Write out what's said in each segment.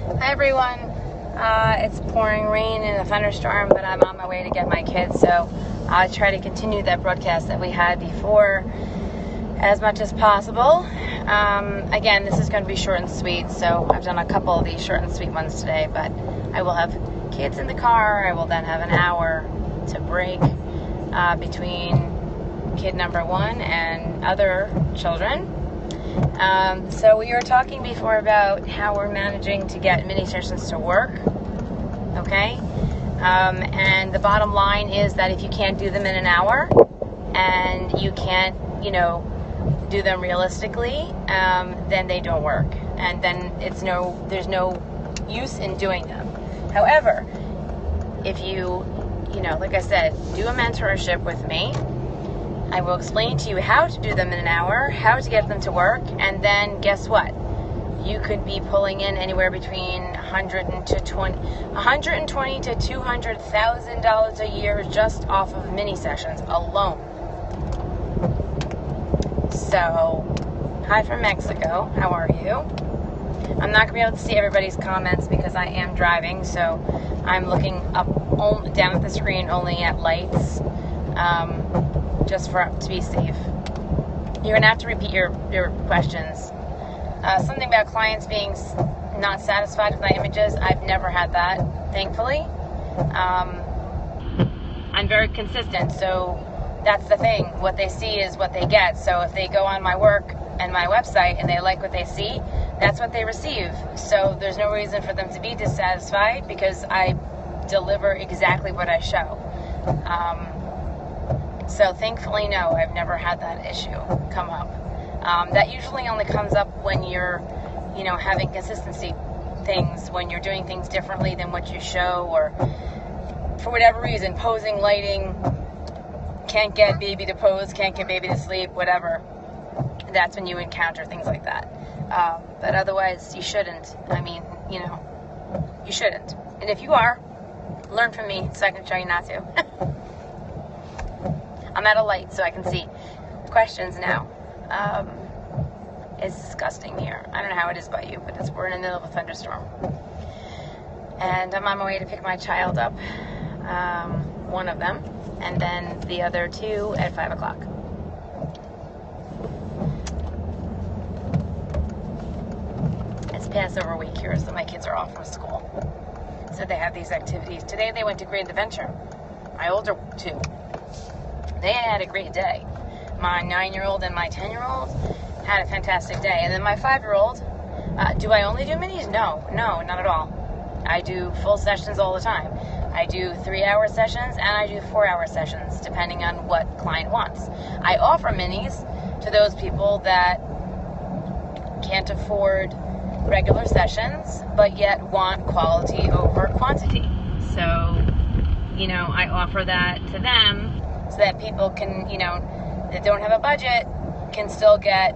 Hi everyone. It's pouring rain and a thunderstorm, but I'm on my way to get my kids, so I'll try to continue that broadcast that we had before as much as possible. Again, this is going to be short and sweet, so I've done a couple of these short and sweet ones today, but I will have kids in the car. I will then have an hour to break between kid number one and other children. So we were talking before about how we're managing to get mini sessions to work, okay? And the bottom line is that if you can't do them in an hour and you can't, do them realistically, then they don't work. And then there's no use in doing them. However, if you, like I said, do a mentorship with me, I will explain to you how to do them in an hour, how to get them to work, and then guess what? You could be pulling in anywhere between $120,000 to $200,000 a year just off of mini sessions alone. So, hi from Mexico. How are you? I'm not going to be able to see everybody's comments because I am driving, so I'm looking down at the screen only at lights. Just to be safe. You're going to have to repeat your questions. Something about clients being not satisfied with my images. I've never had that, thankfully. I'm very consistent, so that's the thing. What they see is what they get. So if they go on my work and my website and they like what they see, that's what they receive. So there's no reason for them to be dissatisfied because I deliver exactly what I show. So thankfully, no, I've never had that issue come up. That usually only comes up when you're, having consistency things, when you're doing things differently than what you show, or for whatever reason, posing, lighting, can't get baby to pose, can't get baby to sleep, whatever. That's when you encounter things like that. But otherwise, you shouldn't. You shouldn't. And if you are, learn from me so I can show you not to. I'm at a light so I can see questions now. It's disgusting here. I don't know how it is by you, but we're in the middle of a thunderstorm. And I'm on my way to pick my child up, one of them, and then the other two at 5 o'clock. It's Passover week here, so my kids are off from school. So they have these activities. Today they went to Great Adventure. My older two. They had a great day. My 9-year-old and my 10-year-old had a fantastic day. And then my 5-year-old, do I only do minis? No, not at all. I do full sessions all the time. I do 3-hour sessions and I do 4-hour sessions, depending on what client wants. I offer minis to those people that can't afford regular sessions, but yet want quality over quantity. So, I offer that to them so that people can, that don't have a budget, can still get,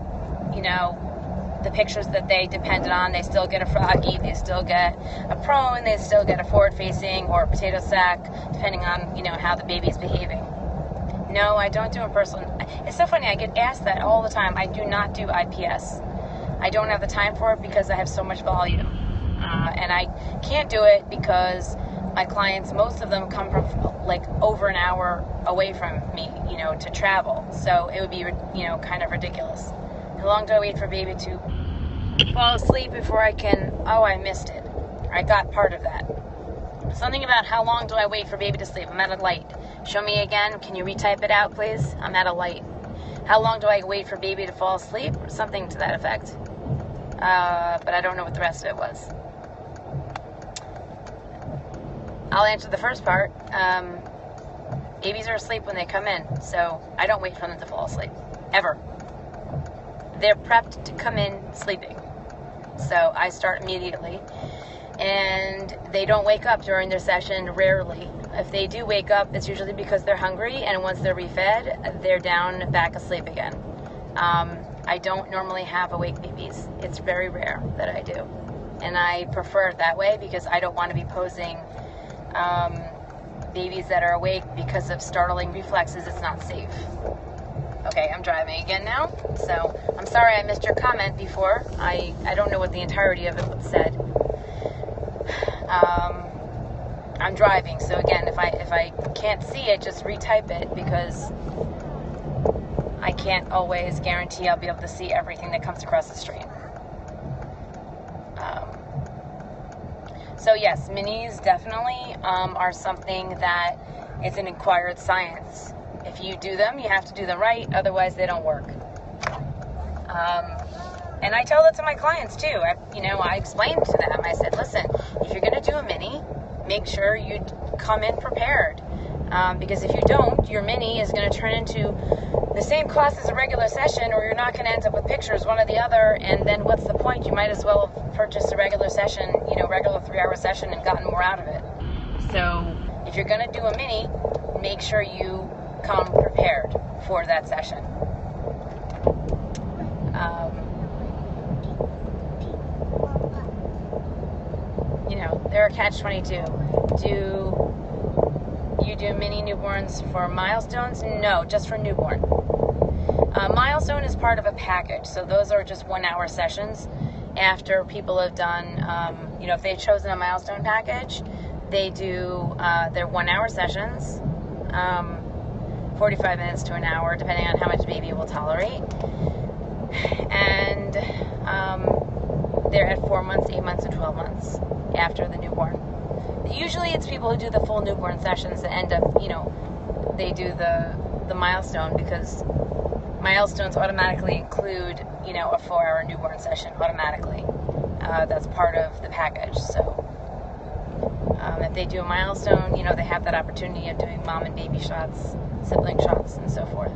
the pictures that they depended on. They still get a froggy, they still get a prone, they still get a forward-facing or a potato sack, depending on, how the baby's behaving. No, I don't do a personal. It's so funny, I get asked that all the time. I do not do IPS. I don't have the time for it because I have so much volume. And I can't do it because my clients, most of them come from over an hour away from me, to travel. So it would be, kind of ridiculous. How long do I wait for baby to fall asleep before I can, I missed it. I got part of that. Something about how long do I wait for baby to sleep? I'm at a light. Show me again. Can you retype it out, please? I'm at a light. How long do I wait for baby to fall asleep? Or something to that effect. But I don't know what the rest of it was. I'll answer the first part. Babies are asleep when they come in, so I don't wait for them to fall asleep, ever. They're prepped to come in sleeping, so I start immediately. And they don't wake up during their session, rarely. If they do wake up, it's usually because they're hungry, and once they're refed, they're down back asleep again. I don't normally have awake babies. It's very rare that I do. And I prefer it that way because I don't want to be posing babies that are awake because of startling reflexes. It's not safe. Okay, I'm driving again now. So I'm sorry I missed your comment before. I don't know what the entirety of it said. I'm driving, so again, if I can't see it, just retype it, because I can't always guarantee I'll be able to see everything that comes across the street. So yes, minis definitely are something that it's an acquired science. If you do them, you have to do them right, otherwise they don't work. And I tell that to my clients too. I explained to them, I said, listen, if you're going to do a mini, make sure you come in prepared. Because if you don't, your mini is going to turn into the same cost as a regular session, or you're not going to end up with pictures, one or the other, and then what's the point? You might as well have purchased a regular session, regular 3-hour session, and gotten more out of it. So if you're going to do a mini, make sure you come prepared for that session. They're a catch-22. Do you do mini newborns for milestones? No, just for newborn. Milestone is part of a package, so those are just 1-hour sessions after people have done, if they've chosen a milestone package, they do their 1-hour sessions, 45 minutes to an hour, depending on how much baby will tolerate. And they're at 4 months, 8 months, and 12 months after the newborn. Usually it's people who do the full newborn sessions that end up, they do the milestone, because milestones automatically include, a 4-hour newborn session automatically. That's part of the package. So if they do a milestone, they have that opportunity of doing mom and baby shots, sibling shots, and so forth.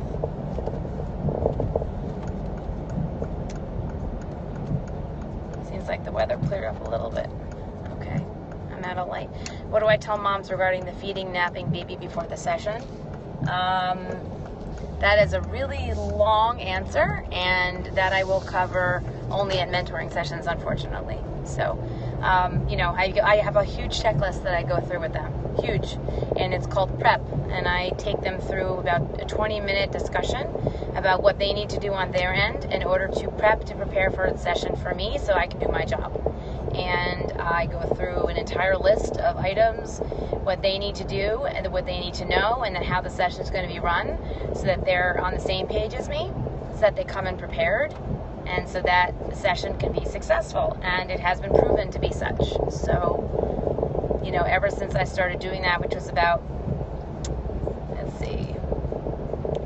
Seems like the weather cleared up a little bit. Okay, I'm out of light. What do I tell moms regarding the feeding, napping baby before the session? That is a really long answer, and that I will cover only at mentoring sessions, unfortunately. So, I have a huge checklist that I go through with them, huge, and it's called PREP, and I take them through about a 20-minute discussion about what they need to do on their end in order to prepare for the session for me, so I can do my job. And I go through an entire list of items, what they need to do and what they need to know, and then how the session is going to be run, so that they're on the same page as me, so that they come in prepared, and so that the session can be successful. And it has been proven to be such. So, ever since I started doing that, which was about,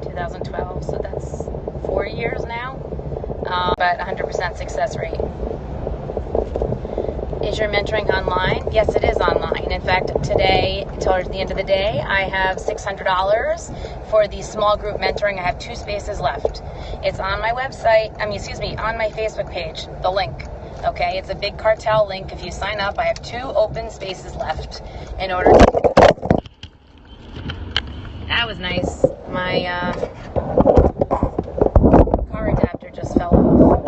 2012, so that's 4 years now, but 100% success rate. Is your mentoring online? Yes, it is online. In fact, today, towards the end of the day, I have $600 for the small group mentoring. I have 2 spaces left. It's on my website, on my Facebook page, the link. Okay, it's a big cartel link. If you sign up, I have 2 open spaces left in order to... That was nice. My car adapter just fell off.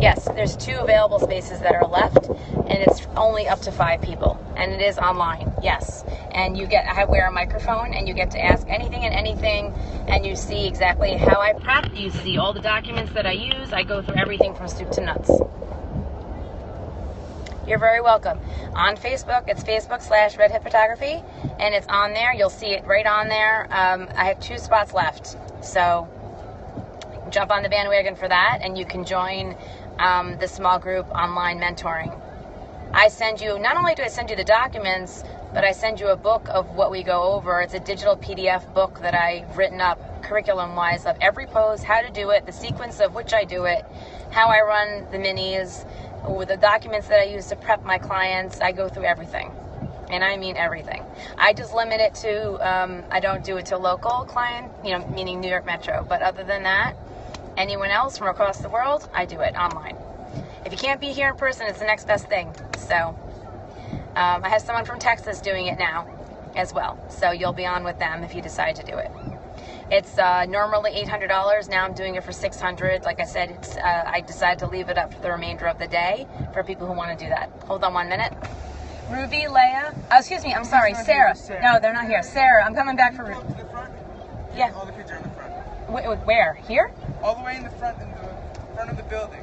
Yes, there's 2 available spaces that are left, and it's only up to 5 people, and it is online, yes. And I wear a microphone, and you get to ask anything and anything, and you see exactly how I prep. You see all the documents that I use. I go through everything from soup to nuts. You're very welcome. On Facebook, it's Facebook/Red Photography, and it's on there. You'll see it right on there. I have 2 spots left, so jump on the bandwagon for that, and you can join the small group online mentoring. Not only do I send you the documents, but I send you a book of what we go over. It's a digital PDF book that I've written up curriculum-wise of every pose, how to do it, the sequence of which I do it, how I run the minis, with the documents that I use to prep my clients. I go through everything. And I mean everything. I just limit it to, I don't do it to local client, meaning New York Metro. But other than that, anyone else from across the world, I do it online. If you can't be here in person, it's the next best thing. So I have someone from Texas doing it now as well. So you'll be on with them if you decide to do it. It's normally $800. Now I'm doing it for $600. Like I said, I decided to leave it up for the remainder of the day for people who want to do that. Hold on 1 minute. Ruby, Leia. Oh, excuse me. I'm sorry. Sarah. No, they're not here. Sarah, I'm coming back for Ruby. To the front? Yeah. All the kids are in the front. Where? Here? All the way in the front of the building.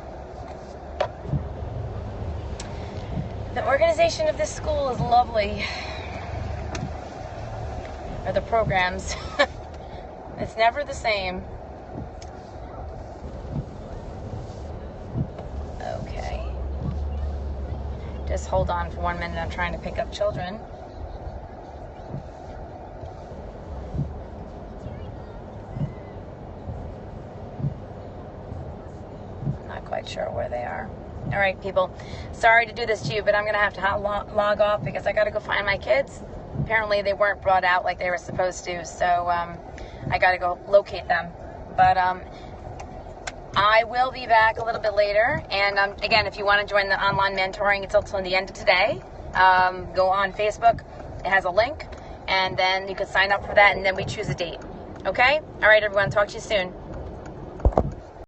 The organization of this school is lovely. Or the programs. It's never the same. Okay. Just hold on for 1 minute. I'm trying to pick up children. Not quite sure where they are. All right, people. Sorry to do this to you, but I'm going to have to log off because I got to go find my kids. Apparently, they weren't brought out like they were supposed to, so I got to go locate them. But I will be back a little bit later. And again, if you want to join the online mentoring, it's until the end of today. Go on Facebook. It has a link. And then you can sign up for that, and then we choose a date. Okay? All right, everyone. Talk to you soon.